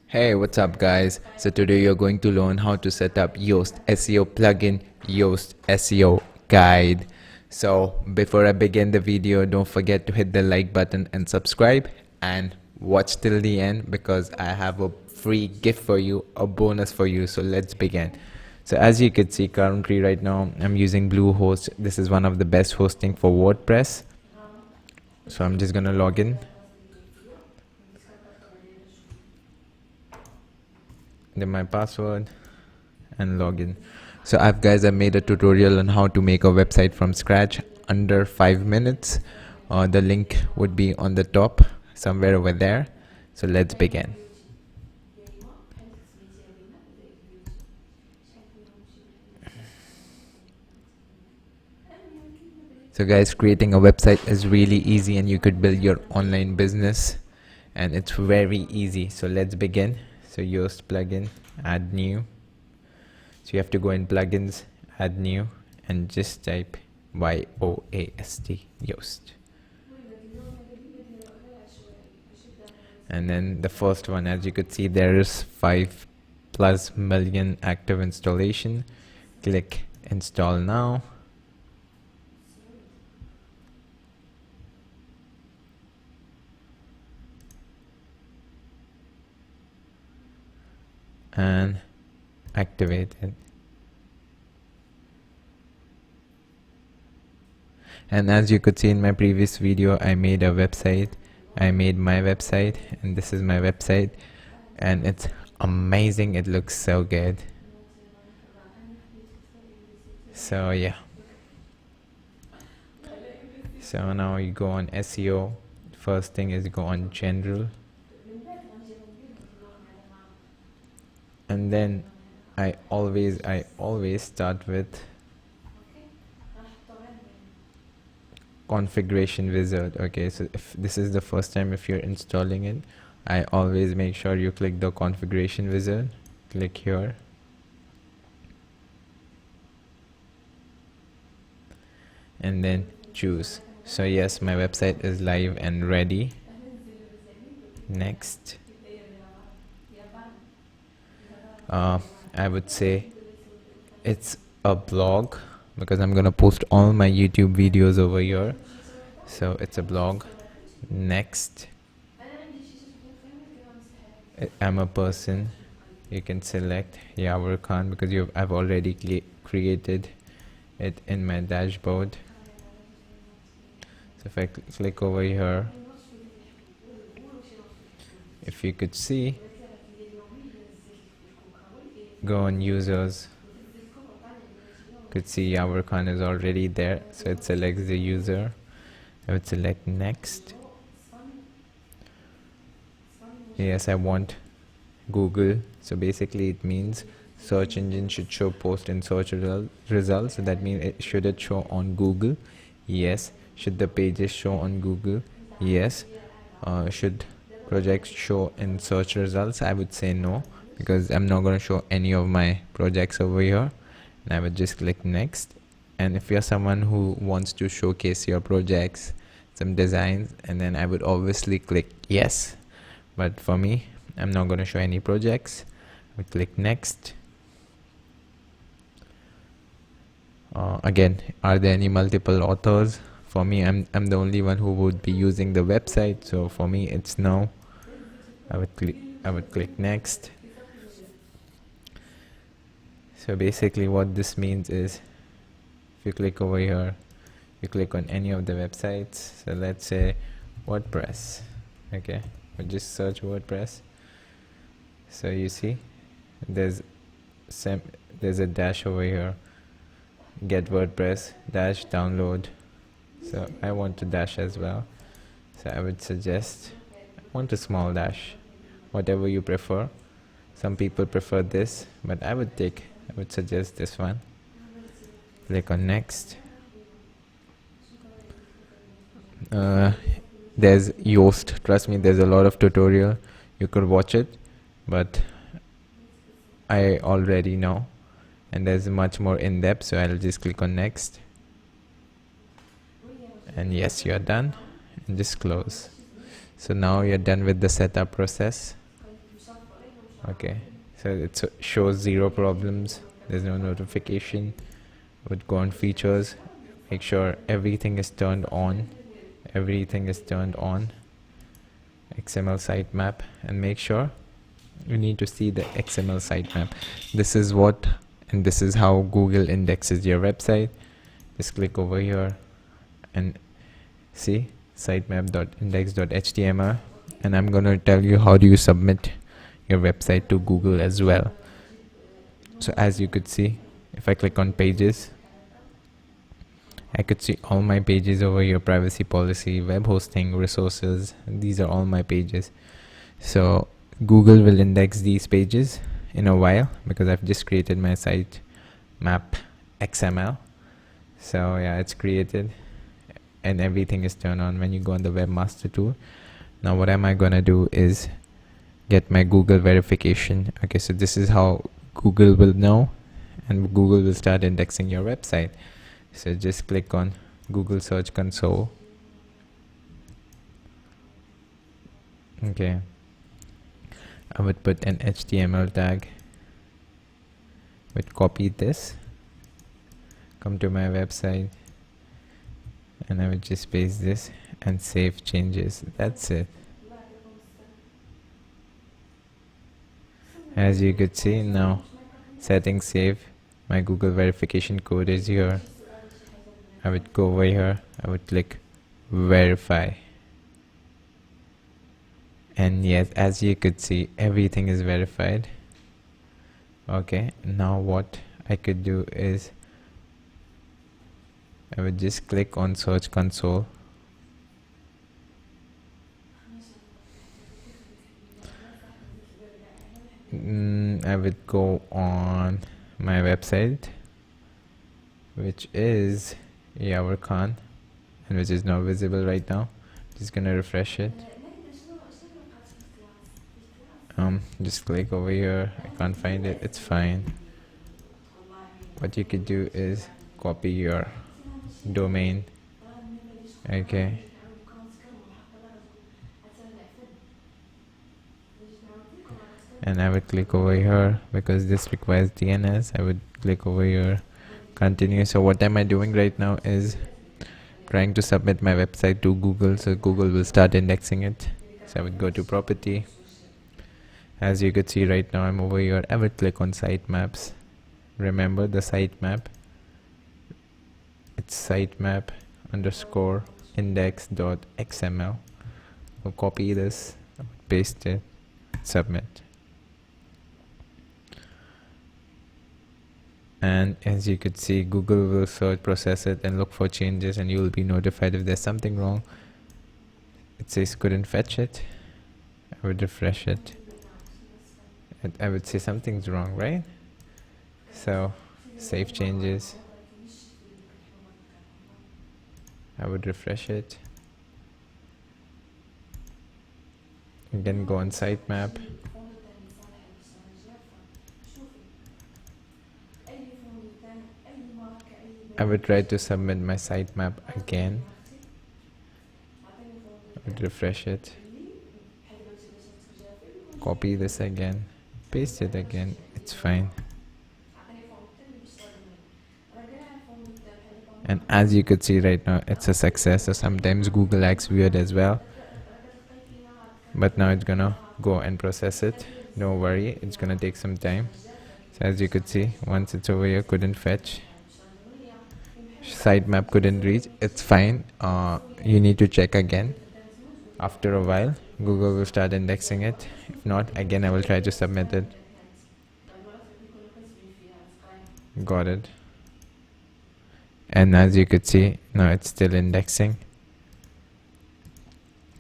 Hey, what's up guys? So today you're going to learn how to set up Yoast SEO plugin, Yoast SEO guide. So before I begin the video, don't forget to hit the like button and subscribe and watch till the end because I have a free gift for you, a bonus for you. So let's begin. So as you can see currently right now, I'm using Bluehost. This is one of the best hosting for WordPress. So I'm just gonna log in. Then my password and login. So I've made a tutorial on how to make a website from scratch under 5 minutes. The link would be on the top somewhere over there. So let's begin. So guys, creating a website is really easy and you could build your online business and it's very easy. So let's begin. So Yoast plugin, add new. So you have to go in plugins, add new, and just type YOAST, Yoast. And then the first one, as you could see, there is 5+ million active installation. Click install now. And activate it. And as you could see in my previous video, I made a website. I made my website and this is my website and it's amazing. It looks so good. So yeah. So now you go on SEO. First thing is go on general. And then I always start with configuration wizard. Okay, so if this is the first time if you're installing it, I always make sure you click the configuration wizard. Click here. And then choose. So yes, my website is live and ready. Next. I would say it's a blog because I'm gonna post all my YouTube videos over here. So it's a blog. Next. I'm a person. You can select Yawar Khan because I've already created it in my dashboard. So if I click over here, if you could see, go on users, could see Yawar Khan is already there, so it selects the user. I would select next. Yes, I want Google, so basically it means search engine should show post in search results. So that means should it show on Google? Yes. Should the pages show on Google? Yes. Should projects show in search results? I would say no, because I'm not going to show any of my projects over here. And I would just click next. And if you're someone who wants to showcase your projects, some designs, and then I would obviously click yes. But for me, I'm not going to show any projects. I would click next. Again, are there any multiple authors? For me, I'm the only one who would be using the website, so for me it's no. I would click next. So basically what this means is if you click over here, you click on any of the websites. So let's say WordPress. Okay, we'll just search WordPress. So you see there's a dash over here, get WordPress dash download. So I want to dash as well, so I would suggest I want a small dash, whatever you prefer. Some people prefer this, but I would suggest this one. Click on next. There's Yoast. Trust me, there's a lot of tutorial. You could watch it, but I already know, and there's much more in depth. So I'll just click on next. And yes, you're done, and just close. So now you're done with the setup process. Okay, so it shows 0 problems. There's no notification. Would go on features, make sure everything is turned on. Everything is turned on. XML sitemap, and make sure you need to see the XML sitemap. This is what, and this is how Google indexes your website. Just click over here and see sitemap.index.html, and I'm gonna tell you how do you submit your website to Google as well. So as you could see, if I click on pages, I could see all my pages over here: privacy policy, web hosting, resources. These are all my pages. So Google will index these pages in a while because I've just created my site map XML. So yeah, it's created and everything is turned on when you go on the webmaster tool. Now what am I gonna do is get my Google verification. Okay, so this is how Google will know, and Google will start indexing your website. So just click on Google Search Console. Okay, I would put an HTML tag, would copy this, come to my website, and I would just paste this and save changes. That's it. As you could see now, settings save, my Google verification code is here. I would go over here, I would click verify, and yes, as you could see, everything is verified. Okay, now what I could do is I would just click on Search Console. I would go on my website, which is Yavarkhan, and which is not visible right now. Just gonna refresh it. Just click over here. I can't find it. It's fine. What you could do is copy your domain. Okay, and I would click over here because this requires DNS. I would click over here, continue. So what am I doing right now is trying to submit my website to Google, so Google will start indexing it. So I would go to property. As you could see right now, I'm over here. I would click on sitemaps. Remember the sitemap, it's sitemap underscore index.xml. I'll copy this, paste it, submit. And as you could see, Google will search, process it, and look for changes, and you will be notified if there's something wrong. It says couldn't fetch it. I would refresh it. I would say something's wrong, right? So save changes. I would refresh it. Again, go on sitemap. I would try to submit my sitemap again. I would refresh it. Copy this again. Paste it again. It's fine. And as you could see right now, it's a success. So sometimes Google acts weird as well. But now it's gonna go and process it. Don't worry, it's gonna take some time. So as you could see, once it's over here, couldn't fetch. Sitemap couldn't reach. It's fine. You need to check again. After a while, Google will start indexing it. If not, again, I will try to submit it. Got it. And as you could see, now it's still indexing.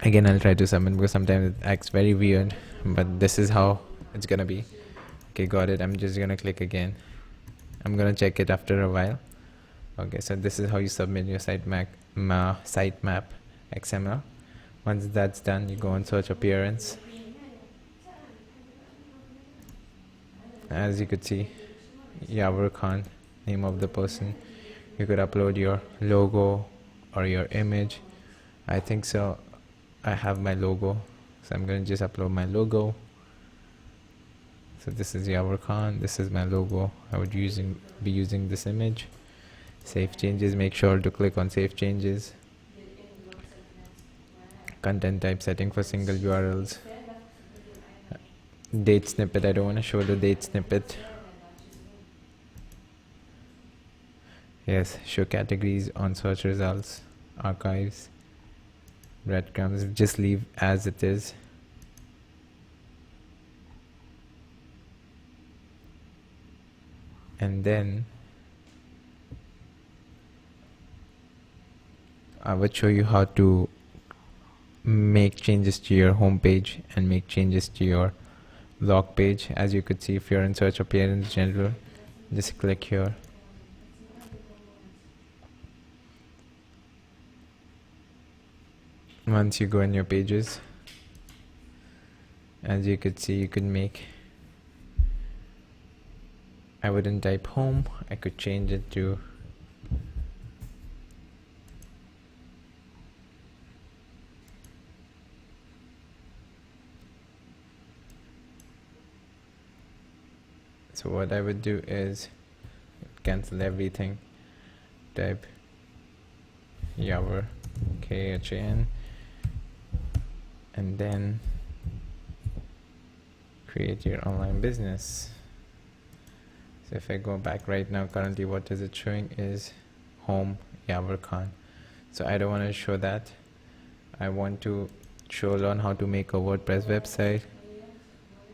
Again, I'll try to submit because sometimes it acts very weird, but this is how it's gonna be. Okay, got it. I'm just gonna click again. I'm gonna check it after a while. Okay, so this is how you submit your sitemap XML. Once that's done, you go on search appearance. As you could see, Yawar Khan, name of the person. You could upload your logo or your image. I think so. I have my logo, so I'm gonna just upload my logo. So this is Yawar Khan, this is my logo. I would be using this image. Save changes, make sure to click on save changes. Content type setting for single URLs. Date snippet, I don't want to show the date snippet. Yes, show categories on search results, archives, breadcrumbs, just leave as it is. And then I would show you how to make changes to your homepage and make changes to your blog page. As you could see, if you're in search appearance general, just click here. Once you go in your pages, as you could see, you could make, I wouldn't type home, I could change it to so what I would do is cancel everything, type Yawar, KHAN, and then create your online business. So if I go back right now, currently what is it showing is home Yawar Khan. So I don't want to show that. I want to learn how to make a WordPress website.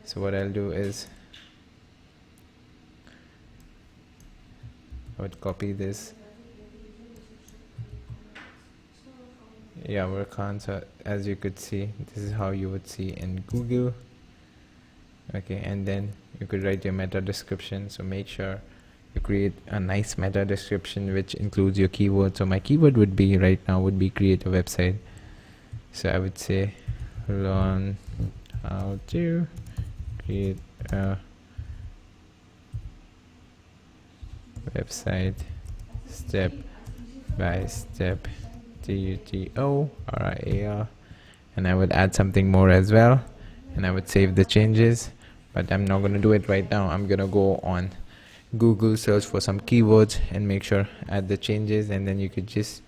So what I'll do is I would copy this Yawar Khan. So as you could see, this is how you would see in Google. Okay, and then you could write your meta description. So make sure you create a nice meta description which includes your keyword. So my keyword would be right now would be create a website. So I would say learn how to create a website step by step, TUTORIAR, and I would add something more as well, and I would save the changes, but I'm not going to do it right now. I'm going to go on Google, search for some keywords and make sure add the changes, and then you could just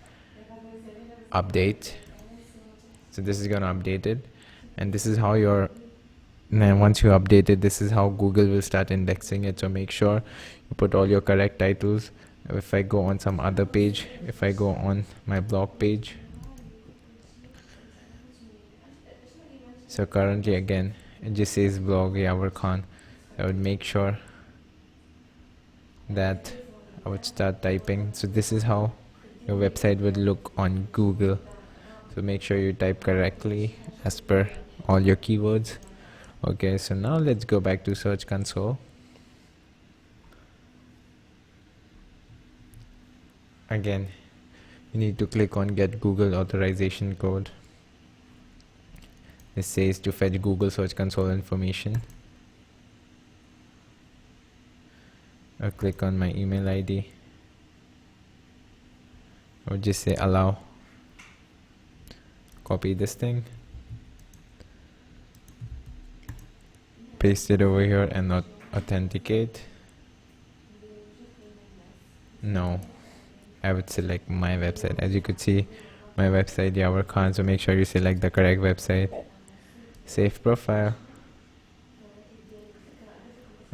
update. So this is going to update it, and this is how your, and then once you update it, this is how Google will start indexing it. So make sure you put all your correct titles. If I go on some other page, if I go on my blog page, so currently again it just says blog Yawar Khan. I would make sure that I would start typing. So this is how your website would look on Google. So make sure you type correctly as per all your keywords. Okay, so now let's go back to Search Console. Again, you need to click on Get Google Authorization Code. This says to fetch Google Search Console information. I'll click on my email ID. I would just say allow. Copy this thing. Paste it over here and not authenticate. No, I would select my website. As you could see, my website Yawar Khan. So make sure you select the correct website. Save profile.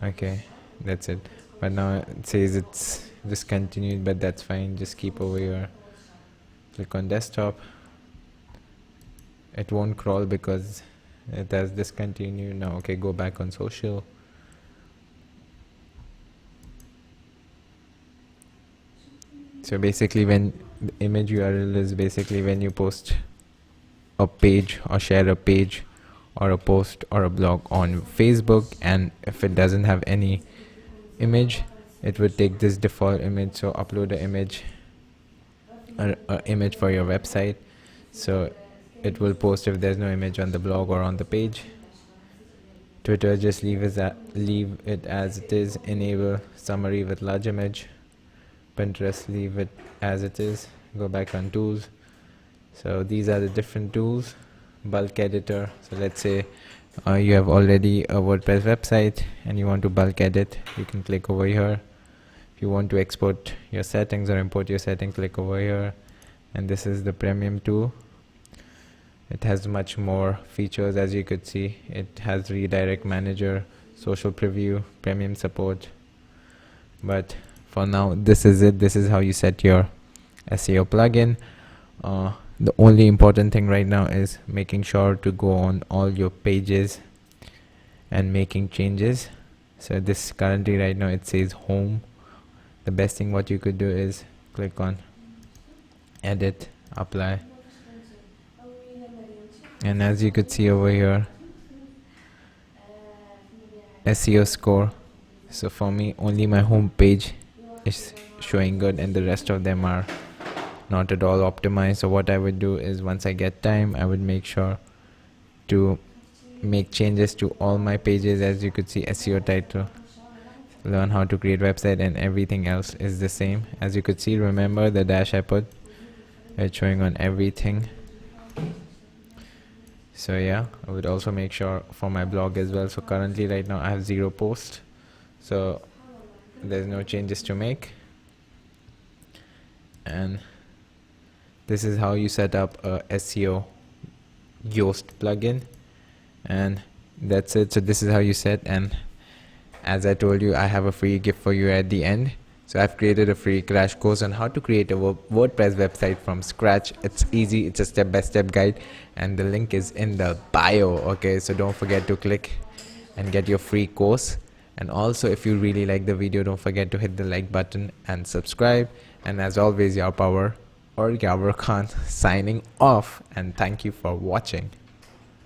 Okay, that's it. But now it says it's discontinued, but that's fine. Just keep over here. Click on desktop. It won't crawl because it has discontinued now. Okay, go back on social. So basically, when the image URL is basically when you post a page or share a page or a post or a blog on Facebook, and if it doesn't have any image, it would take this default image. So upload an image, an image for your website. So it will post if there's no image on the blog or on the page. Twitter, just leave it as it is. Enable summary with large image. Pinterest, leave it as it is. Go back on tools. So these are the different tools. Bulk editor. So let's say You have already a WordPress website and you want to bulk edit, you can click over here. If you want to export your settings or import your settings, click over here. And this is the premium tool. It has much more features. As you could see, it has redirect manager, social preview, premium support. But for now, this is it. This is how you set your SEO plugin. The only important thing right now is making sure to go on all your pages and making changes. So this currently right now it says home. The best thing what you could do is click on edit, apply, and as you could see over here, SEO score. So for me, only my home page is showing good and the rest of them are not at all optimized. So what I would do is, once I get time, I would make sure to make changes to all my pages. As you could see, SEO title, learn how to create website, and everything else is the same. As you could see, remember the dash I put, it's showing on everything. So yeah, I would also make sure for my blog as well. So currently right now I have 0 posts, so there's no changes to make. And this is how you set up a SEO Yoast plugin, and that's it. So this is how you set, and as I told you, I have a free gift for you at the end. So I've created a free crash course on how to create a WordPress website from scratch. It's easy, it's a step-by-step guide, and the link is in the bio. Okay, so don't forget to click and get your free course. And also, if you really like the video, don't forget to hit the like button and subscribe. And as always, your power or Gabber Khan signing off, and thank you for watching.